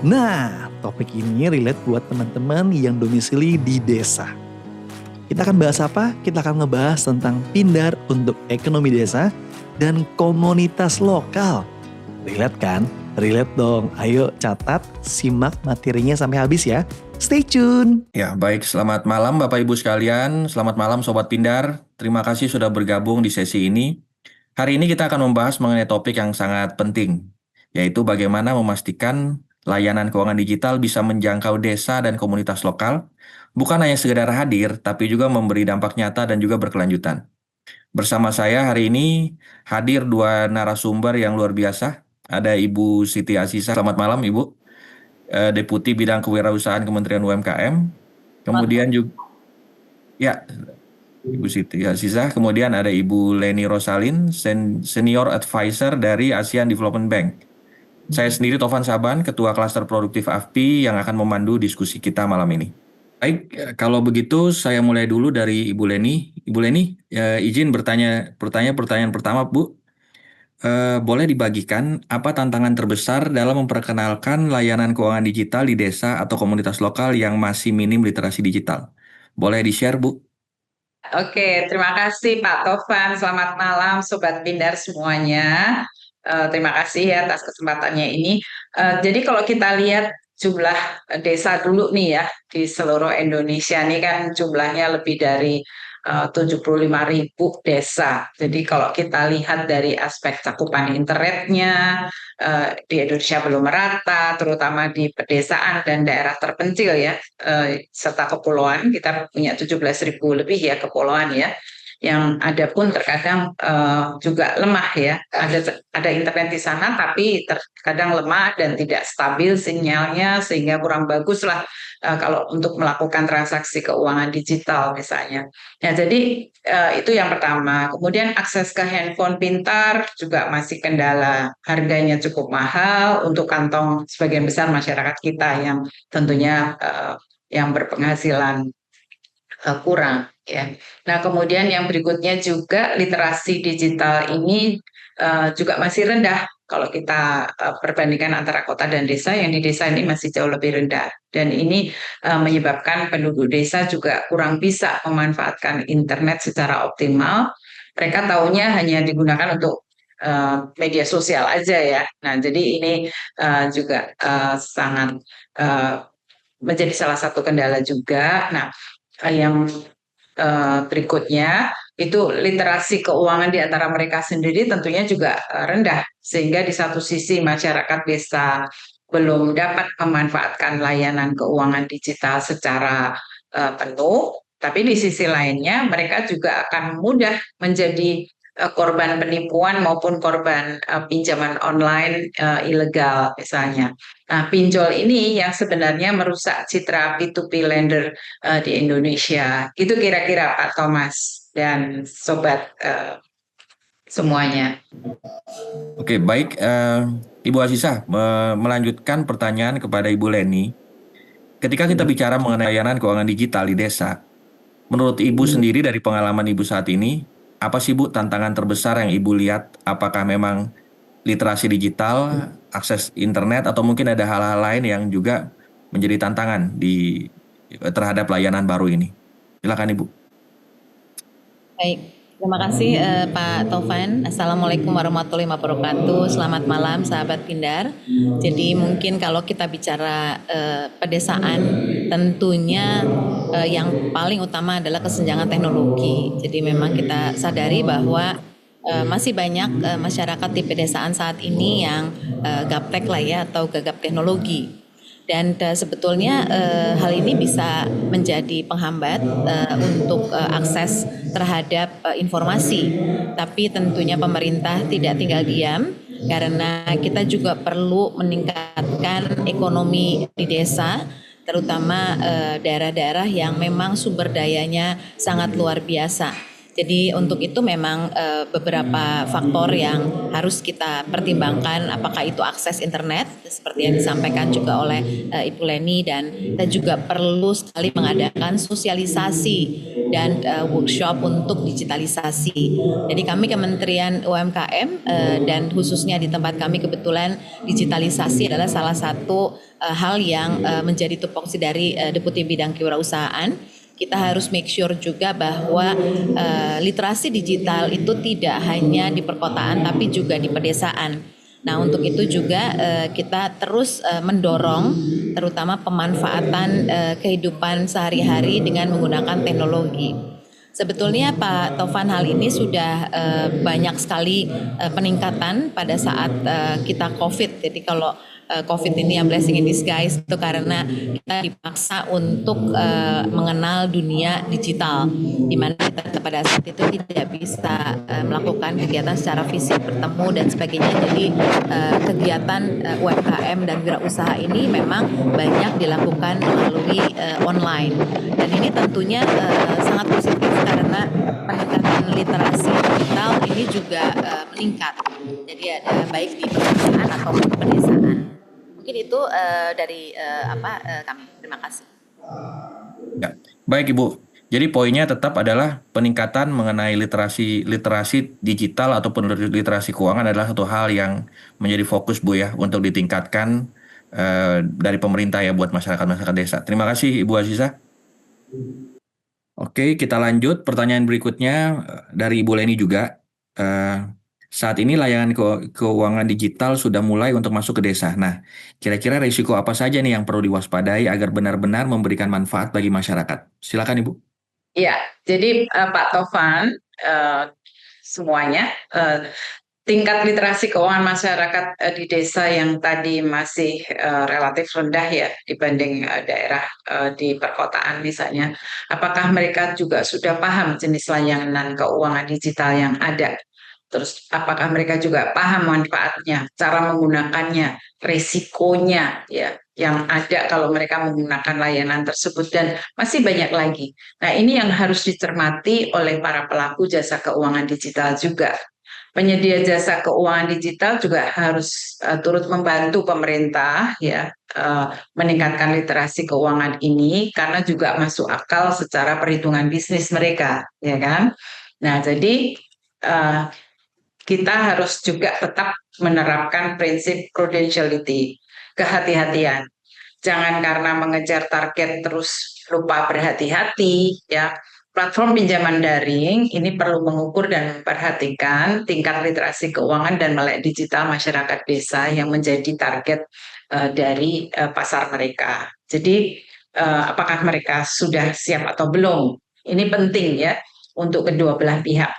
Nah, topik ini relate buat teman-teman yang domisili di desa. Kita akan bahas apa? Kita akan ngebahas tentang Pindar untuk ekonomi desa dan komunitas lokal. Relate kan? Relate dong. Ayo catat, simak materinya sampai habis ya. Stay tune. Ya, baik. Selamat malam Bapak Ibu sekalian. Selamat malam Sobat Pindar. Terima kasih sudah bergabung di sesi ini. Hari ini kita akan membahas mengenai topik yang sangat penting, yaitu bagaimana memastikan layanan keuangan digital bisa menjangkau desa dan komunitas lokal, bukan hanya sekedar hadir, tapi juga memberi dampak nyata dan juga berkelanjutan. Bersama saya hari ini hadir dua narasumber yang luar biasa. Ada Ibu Siti Asisah. Selamat malam Ibu. Deputi Bidang Kewirausahaan Kementerian UMKM. Kemudian juga, ya, Ibu Siti Asisah. Kemudian ada Ibu Leni Rosalin, Senior Advisor dari ASEAN Development Bank. Saya sendiri Tovan Saban, Ketua Klaster Produktif AFPI yang akan memandu diskusi kita malam ini. Baik, kalau begitu saya mulai dulu dari Ibu Leni. Ibu Leni, izin bertanya pertanyaan pertama, Bu. Boleh dibagikan apa tantangan terbesar dalam memperkenalkan layanan keuangan digital di desa atau komunitas lokal yang masih minim literasi digital? Boleh di-share, Bu? Oke, terima kasih Pak Tovan. Selamat malam Sobat Pindar semuanya. Terima kasih ya atas kesempatannya ini. Jadi kalau kita lihat jumlah desa dulu nih ya di seluruh Indonesia ini kan jumlahnya lebih dari 75.000 desa. Jadi kalau kita lihat dari aspek cakupan internetnya di Indonesia belum merata, terutama di pedesaan dan daerah terpencil ya, serta kepulauan. Kita punya 17.000 lebih ya kepulauan ya, yang ada pun terkadang juga lemah ya. Ada internet di sana tapi terkadang lemah dan tidak stabil sinyalnya, sehingga kurang bagus lah kalau untuk melakukan transaksi keuangan digital misalnya. Ya, jadi itu yang pertama. Kemudian akses ke handphone pintar juga masih kendala. Harganya cukup mahal untuk kantong sebagian besar masyarakat kita yang tentunya yang berpenghasilan kurang ya. Nah, kemudian yang berikutnya juga literasi digital ini juga masih rendah kalau kita perbandingkan antara kota dan desa. Yang di desa ini masih jauh lebih rendah, dan ini menyebabkan penduduk desa juga kurang bisa memanfaatkan internet secara optimal. Mereka taunya hanya digunakan untuk media sosial aja ya. Nah, jadi ini juga sangat menjadi salah satu kendala juga. Nah, yang berikutnya itu literasi keuangan di antara mereka sendiri tentunya juga rendah, sehingga di satu sisi masyarakat desa belum dapat memanfaatkan layanan keuangan digital secara penuh, tapi di sisi lainnya mereka juga akan mudah menjadi korban penipuan maupun korban pinjaman online ilegal misalnya. Nah, pinjol ini yang sebenarnya merusak citra P2P lender di Indonesia. Itu kira-kira Pak Thomas dan sobat semuanya. Oke, baik. Ibu Asisah, melanjutkan pertanyaan kepada Ibu Leni. Ketika kita bicara mengenai layanan keuangan digital di desa, menurut Ibu sendiri dari pengalaman Ibu saat ini, apa sih Bu tantangan terbesar yang Ibu lihat? Apakah memang literasi digital, akses internet, atau mungkin ada hal-hal lain yang juga menjadi tantangan terhadap layanan baru ini? Silakan Ibu. Baik, terima kasih Pak Tovan. Assalamualaikum warahmatullahi wabarakatuh. Selamat malam sahabat Pindar. Jadi mungkin kalau kita bicara pedesaan, tentunya yang paling utama adalah kesenjangan teknologi. Jadi memang kita sadari bahwa masih banyak masyarakat di pedesaan saat ini yang gaptek lah ya, atau gagap teknologi. Dan sebetulnya hal ini bisa menjadi penghambat untuk akses terhadap informasi. Tapi tentunya pemerintah tidak tinggal diam, karena kita juga perlu meningkatkan ekonomi di desa, terutama daerah-daerah yang memang sumber dayanya sangat luar biasa. Jadi untuk itu memang beberapa faktor yang harus kita pertimbangkan, apakah itu akses internet seperti yang disampaikan juga oleh Ibu Leni, dan kita juga perlu sekali mengadakan sosialisasi dan workshop untuk digitalisasi. Jadi kami Kementerian UMKM dan khususnya di tempat kami kebetulan digitalisasi adalah salah satu hal yang menjadi tupoksi dari Deputi Bidang Kewirausahaan. Kita harus make sure juga bahwa literasi digital itu tidak hanya di perkotaan tapi juga di pedesaan. Nah, untuk itu juga kita terus mendorong terutama pemanfaatan kehidupan sehari-hari dengan menggunakan teknologi. Sebetulnya Pak Taufan, hal ini sudah banyak sekali peningkatan pada saat kita COVID. Jadi kalau COVID ini yang blessing in disguise itu karena kita dipaksa untuk mengenal dunia digital, di mana kita pada saat itu tidak bisa melakukan kegiatan secara fisik, bertemu dan sebagainya. Jadi kegiatan UMKM dan wirausaha ini memang banyak dilakukan melalui online, dan ini tentunya sangat positif karena peningkatan literasi digital ini juga meningkat. Jadi ada baik di perkotaan ataupun pedesaan. Mungkin itu dari kami. Terima kasih. Ya, baik Ibu. Jadi poinnya tetap adalah peningkatan mengenai literasi digital ataupun literasi keuangan adalah satu hal yang menjadi fokus Bu ya untuk ditingkatkan dari pemerintah ya buat masyarakat desa. Terima kasih Ibu Aziza. Oke, kita lanjut. Pertanyaan berikutnya dari Ibu Leni juga. Saat ini layanan keuangan digital sudah mulai untuk masuk ke desa. Nah, kira-kira risiko apa saja nih yang perlu diwaspadai agar benar-benar memberikan manfaat bagi masyarakat? Silakan Ibu. Ya, jadi Pak Taufan, semuanya tingkat literasi keuangan masyarakat di desa yang tadi masih relatif rendah ya dibanding daerah di perkotaan misalnya. Apakah mereka juga sudah paham jenis layanan keuangan digital yang ada? Terus apakah mereka juga paham manfaatnya, cara menggunakannya, resikonya ya yang ada kalau mereka menggunakan layanan tersebut, dan masih banyak lagi. Nah, ini yang harus dicermati oleh para pelaku jasa keuangan digital juga. Penyedia jasa keuangan digital juga harus turut membantu pemerintah ya meningkatkan literasi keuangan ini karena juga masuk akal secara perhitungan bisnis mereka, ya kan? Nah, jadi kita harus juga tetap menerapkan prinsip prudentiality, kehati-hatian. Jangan karena mengejar target terus lupa berhati-hati ya. Platform pinjaman daring ini perlu mengukur dan memperhatikan tingkat literasi keuangan dan melek digital masyarakat desa yang menjadi target dari pasar mereka. Jadi apakah mereka sudah siap atau belum? Ini penting ya untuk kedua belah pihak.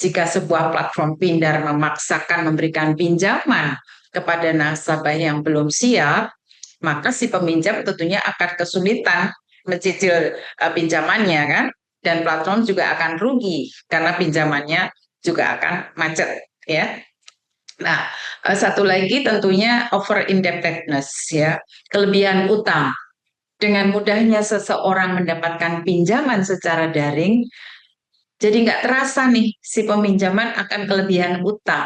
Jika sebuah platform pindar memaksakan memberikan pinjaman kepada nasabah yang belum siap, maka si peminjam tentunya akan kesulitan mencicil pinjamannya kan, dan platform juga akan rugi karena pinjamannya juga akan macet ya. Nah, satu lagi tentunya over indebtedness ya, kelebihan utang. Dengan mudahnya seseorang mendapatkan pinjaman secara daring, jadi nggak terasa nih si peminjaman akan kelebihan utang.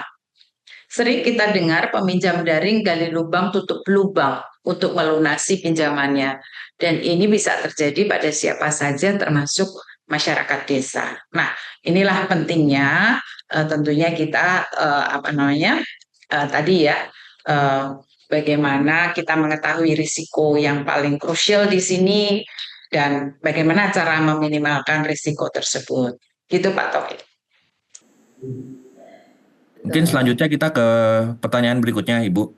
Sering kita dengar peminjam daring gali lubang tutup lubang untuk melunasi pinjamannya. Dan ini bisa terjadi pada siapa saja termasuk masyarakat desa. Nah, inilah pentingnya tentunya kita tadi ya bagaimana kita mengetahui risiko yang paling krusial di sini dan bagaimana cara meminimalkan risiko tersebut. Gitu Pak Taufik. Mungkin selanjutnya kita ke pertanyaan berikutnya Ibu.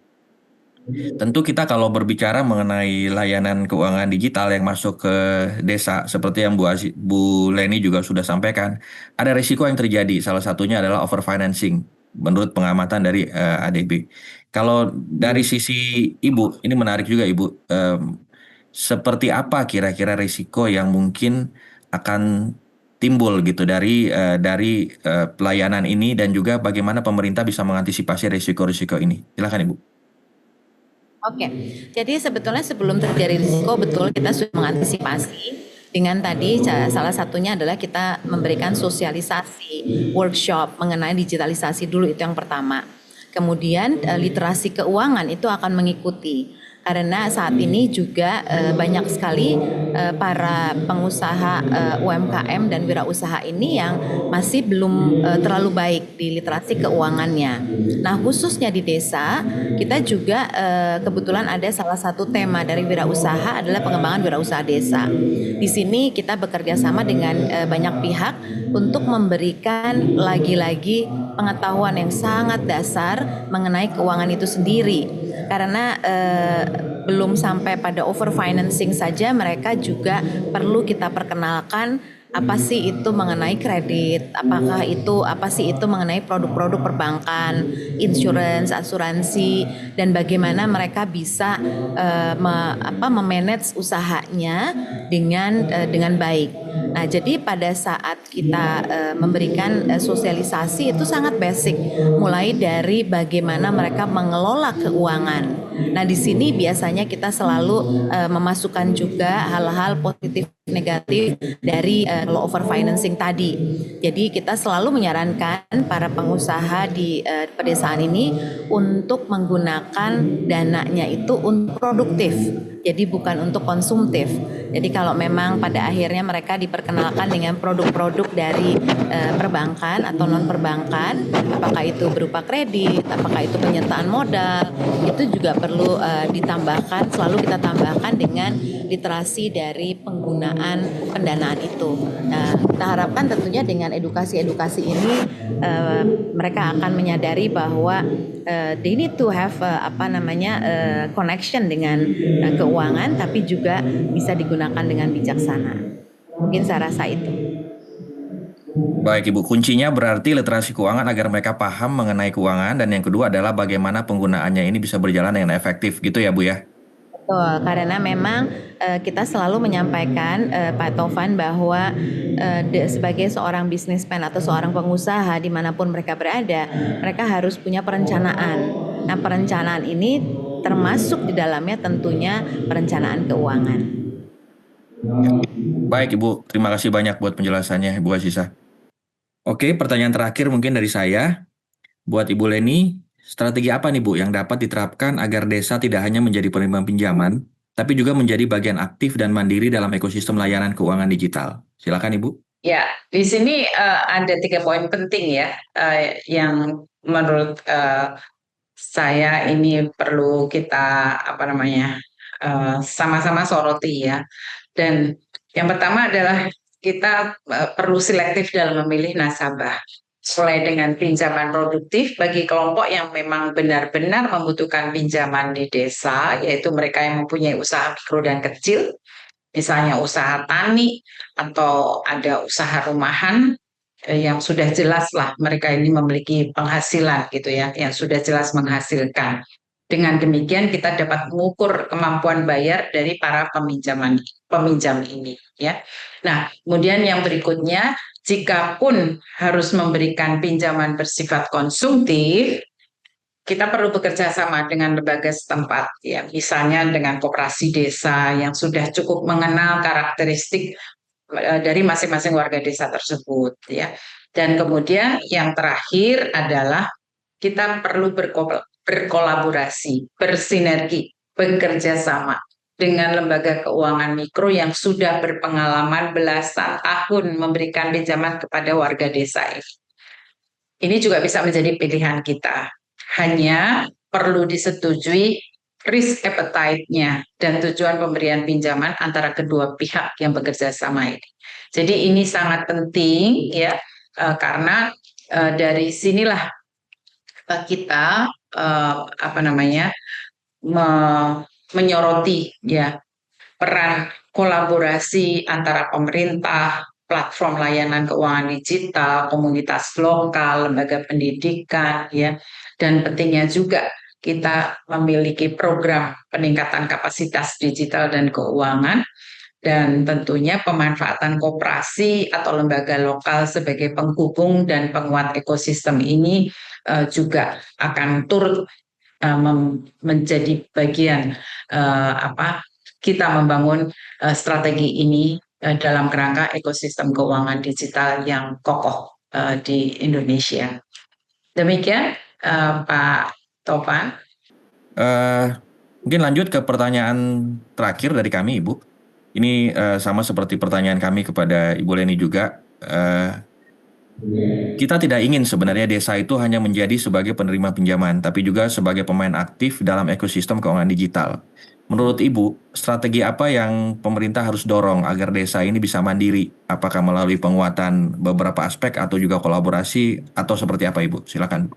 Tentu kita kalau berbicara mengenai layanan keuangan digital yang masuk ke desa, seperti yang Bu Leni juga sudah sampaikan, ada risiko yang terjadi. Salah satunya adalah overfinancing, menurut pengamatan dari ADB. Kalau dari sisi Ibu, ini menarik juga Ibu, seperti apa kira-kira risiko yang mungkin akan timbul gitu dari pelayanan ini, dan juga bagaimana pemerintah bisa mengantisipasi risiko-risiko ini? Silakan Ibu. Oke, jadi sebetulnya sebelum terjadi risiko, betul kita sudah mengantisipasi dengan tadi salah satunya adalah kita memberikan sosialisasi, workshop mengenai digitalisasi dulu, itu yang pertama. Kemudian literasi keuangan itu akan mengikuti. karena saat ini juga banyak sekali para pengusaha UMKM dan wirausaha ini yang masih belum terlalu baik di literasi keuangannya. Nah, khususnya di desa, kita juga kebetulan ada salah satu tema dari wirausaha adalah pengembangan wirausaha desa. Di sini kita bekerja sama dengan banyak pihak untuk memberikan lagi-lagi pengetahuan yang sangat dasar mengenai keuangan itu sendiri. Karena belum sampai pada overfinancing saja, mereka juga perlu kita perkenalkan apa sih itu mengenai kredit, apa sih itu mengenai produk-produk perbankan, insurance, asuransi, dan bagaimana mereka bisa memanage usahanya dengan baik. Nah, jadi pada saat kita memberikan sosialisasi itu sangat basic, mulai dari bagaimana mereka mengelola keuangan. Nah, di sini biasanya kita selalu memasukkan juga hal-hal positif negatif dari low overfinancing tadi. Jadi kita selalu menyarankan para pengusaha di pedesaan ini untuk menggunakan dananya itu untuk produktif. Jadi bukan untuk konsumtif. Jadi kalau memang pada akhirnya mereka diperkenalkan dengan produk-produk dari perbankan atau non perbankan, apakah itu berupa kredit, apakah itu penyertaan modal, itu juga perlu ditambahkan, selalu kita tambahkan dengan literasi dari penggunaan pendanaan itu. Nah, kita harapkan tentunya dengan edukasi-edukasi ini mereka akan menyadari bahwa they need to have connection dengan keuangan, tapi juga bisa digunakan dengan bijaksana. Mungkin saya rasa itu. Baik Ibu, kuncinya berarti literasi keuangan agar mereka paham mengenai keuangan, dan yang kedua adalah bagaimana penggunaannya ini bisa berjalan dengan efektif gitu ya Bu ya? Betul, karena memang kita selalu menyampaikan Pak Taufan bahwa sebagai seorang businessman atau seorang pengusaha dimanapun mereka berada, mereka harus punya perencanaan. Nah, perencanaan ini termasuk di dalamnya tentunya perencanaan keuangan. Baik Ibu, terima kasih banyak buat penjelasannya Ibu Aziza. Oke, pertanyaan terakhir mungkin dari saya. Buat Ibu Leni, strategi apa nih Bu yang dapat diterapkan agar desa tidak hanya menjadi penerima pinjaman, tapi juga menjadi bagian aktif dan mandiri dalam ekosistem layanan keuangan digital? Silakan Ibu. Ya, di sini ada 3 poin penting ya, yang menurut saya ini perlu kita sama-sama soroti ya. Dan yang pertama adalah kita perlu selektif dalam memilih nasabah. Mulai dengan pinjaman produktif bagi kelompok yang memang benar-benar membutuhkan pinjaman di desa, yaitu mereka yang mempunyai usaha mikro dan kecil, misalnya usaha tani atau ada usaha rumahan yang sudah jelas lah mereka ini memiliki penghasilan gitu ya, yang sudah jelas menghasilkan. Dengan demikian kita dapat mengukur kemampuan bayar dari para peminjam ini ya. Nah, kemudian yang berikutnya, jika pun harus memberikan pinjaman bersifat konsumtif, kita perlu bekerja sama dengan lembaga setempat ya, misalnya dengan koperasi desa yang sudah cukup mengenal karakteristik dari masing-masing warga desa tersebut ya. Dan kemudian yang terakhir adalah kita perlu berkolaborasi, bersinergi, bekerja sama dengan lembaga keuangan mikro yang sudah berpengalaman belasan tahun memberikan pinjaman kepada warga desa ini. Ini juga bisa menjadi pilihan kita. Hanya perlu disetujui risk appetite-nya dan tujuan pemberian pinjaman antara kedua pihak yang bekerja sama ini. Jadi ini sangat penting ya, karena dari sinilah kita menyoroti ya peran kolaborasi antara pemerintah, platform layanan keuangan digital, komunitas lokal, lembaga pendidikan ya, dan pentingnya juga kita memiliki program peningkatan kapasitas digital dan keuangan, dan tentunya pemanfaatan koperasi atau lembaga lokal sebagai penghubung dan penguat ekosistem ini juga akan turut menjadi bagian kita membangun strategi ini dalam kerangka ekosistem keuangan digital yang kokoh di Indonesia. Demikian Pak Taufan. Mungkin lanjut ke pertanyaan terakhir dari kami, Ibu. Ini sama seperti pertanyaan kami kepada Ibu Leni juga. Kita tidak ingin sebenarnya desa itu hanya menjadi sebagai penerima pinjaman, tapi juga sebagai pemain aktif dalam ekosistem keuangan digital. Menurut Ibu, strategi apa yang pemerintah harus dorong agar desa ini bisa mandiri? Apakah melalui penguatan beberapa aspek atau juga kolaborasi atau seperti apa, Ibu? Silakan.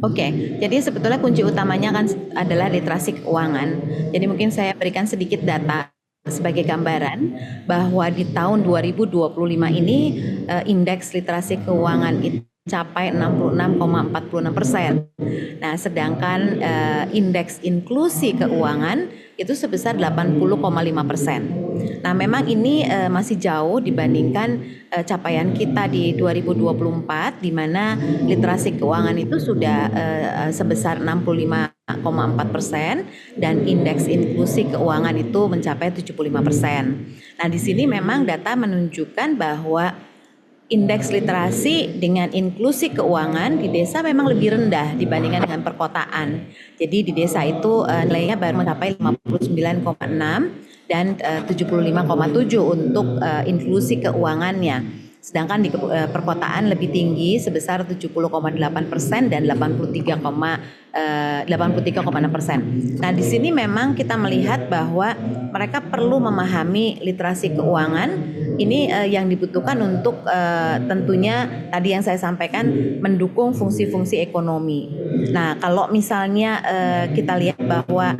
Oke, jadi sebetulnya kunci utamanya kan adalah literasi keuangan. Jadi mungkin saya berikan sedikit data sebagai gambaran bahwa di tahun 2025 ini indeks literasi keuangan itu mencapai 66,46%. Nah, sedangkan indeks inklusi keuangan itu sebesar 80,5%. Nah, memang ini masih jauh dibandingkan capaian kita di 2024, di mana literasi keuangan itu sudah sebesar 65,4% dan indeks inklusi keuangan itu mencapai 75%. Nah, di sini memang data menunjukkan bahwa indeks literasi dengan inklusi keuangan di desa memang lebih rendah dibandingkan dengan perkotaan. Jadi di desa itu nilainya baru mencapai 59,6 dan 75,7 untuk inklusi keuangannya. Sedangkan di perkotaan lebih tinggi sebesar 70,8% dan 83,6%. Nah, di sini memang kita melihat bahwa mereka perlu memahami literasi keuangan. Ini yang dibutuhkan untuk tentunya tadi yang saya sampaikan mendukung fungsi-fungsi ekonomi. Nah, kalau misalnya kita lihat bahwa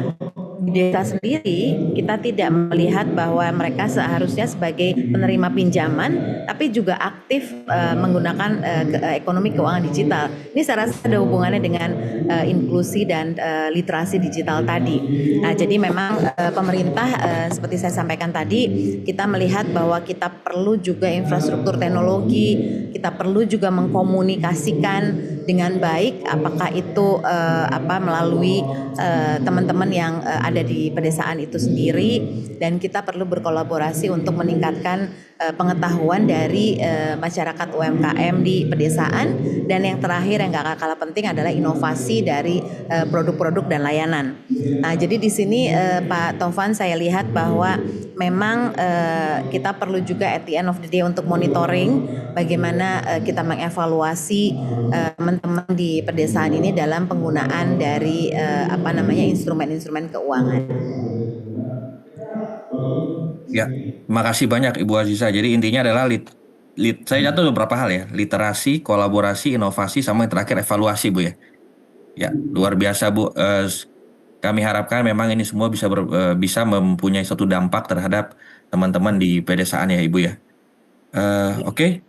di desa sendiri kita tidak melihat bahwa mereka seharusnya sebagai penerima pinjaman tapi juga aktif menggunakan ekonomi keuangan digital. Ini saya rasa ada hubungannya dengan inklusi dan literasi digital tadi. Nah, jadi memang pemerintah seperti saya sampaikan tadi, kita melihat bahwa kita perlu juga infrastruktur teknologi, kita perlu juga mengkomunikasikan dengan baik, apakah itu melalui teman-teman yang ada di pedesaan itu sendiri, dan kita perlu berkolaborasi untuk meningkatkan pengetahuan dari masyarakat UMKM di pedesaan, dan yang terakhir yang gak kalah penting adalah inovasi dari produk-produk dan layanan. Nah, jadi di sini Pak Taufan, saya lihat bahwa memang kita perlu juga at the end of the day untuk monitoring bagaimana kita mengevaluasi teman-teman di pedesaan ini dalam penggunaan dari instrumen-instrumen keuangan. Ya, terima kasih banyak Ibu Aziza. Jadi intinya adalah saya catat beberapa hal ya, literasi, kolaborasi, inovasi, sama yang terakhir evaluasi, Bu ya. Ya, luar biasa Bu. Kami harapkan memang ini semua bisa mempunyai suatu dampak terhadap teman-teman di pedesaan ya Ibu ya. Oke.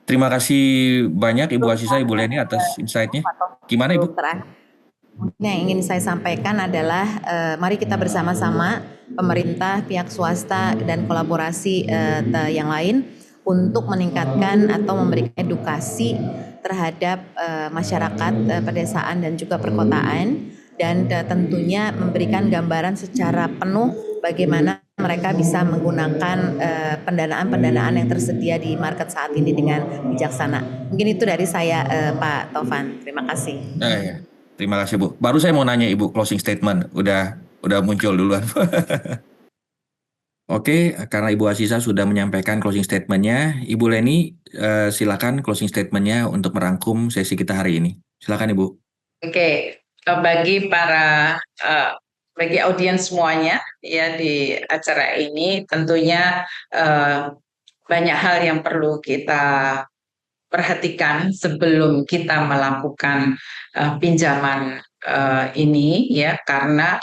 Terima kasih banyak Ibu Aziza, Ibu Leni atas insight-nya. Gimana Ibu? Yang ingin saya sampaikan adalah mari kita bersama-sama pemerintah, pihak swasta dan kolaborasi yang lain untuk meningkatkan atau memberikan edukasi terhadap masyarakat pedesaan dan juga perkotaan, dan tentunya memberikan gambaran secara penuh bagaimana mereka bisa menggunakan pendanaan-pendanaan yang tersedia di market saat ini dengan bijaksana. Mungkin itu dari saya Pak Taufan. Terima kasih. Ya. Terima kasih Bu. Baru saya mau nanya Ibu closing statement. Udah muncul duluan. Oke, karena Ibu Aziza sudah menyampaikan closing statementnya, Ibu Leni silakan closing statementnya untuk merangkum sesi kita hari ini. Silakan Ibu. Oke, bagi audiens semuanya ya di acara ini tentunya banyak hal yang perlu kita perhatikan sebelum kita melakukan pinjaman ini ya, karena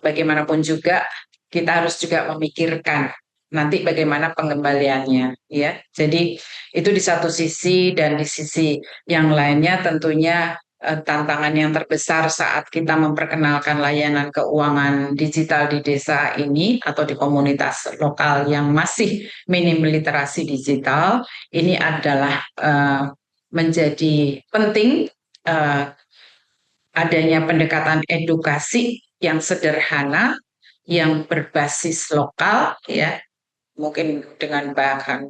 bagaimanapun juga kita harus juga memikirkan nanti bagaimana pengembaliannya ya. Jadi itu di satu sisi, dan di sisi yang lainnya tentunya tantangan yang terbesar saat kita memperkenalkan layanan keuangan digital di desa ini atau di komunitas lokal yang masih minim literasi digital ini adalah menjadi penting adanya pendekatan edukasi yang sederhana, yang berbasis lokal ya, mungkin dengan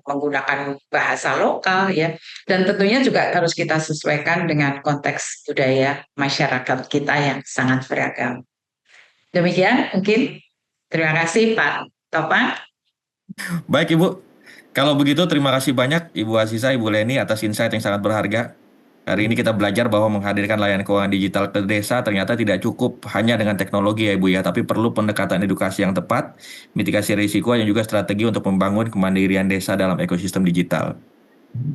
menggunakan bahasa lokal ya, dan tentunya juga harus kita sesuaikan dengan konteks budaya masyarakat kita yang sangat beragam. Demikian mungkin. Terima kasih Pak Topan. Baik Ibu, kalau begitu terima kasih banyak Ibu Aziza, Ibu Leni atas insight yang sangat berharga. Hari ini kita belajar bahwa menghadirkan layanan keuangan digital ke desa ternyata tidak cukup hanya dengan teknologi ya Ibu ya, tapi perlu pendekatan edukasi yang tepat, mitigasi risiko, dan juga strategi untuk membangun kemandirian desa dalam ekosistem digital.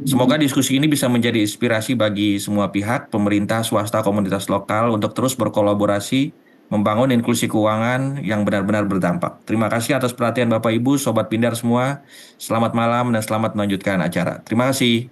Semoga diskusi ini bisa menjadi inspirasi bagi semua pihak, pemerintah, swasta, komunitas lokal untuk terus berkolaborasi, membangun inklusi keuangan yang benar-benar berdampak. Terima kasih atas perhatian Bapak Ibu, Sobat Pindar semua. Selamat malam dan selamat melanjutkan acara. Terima kasih.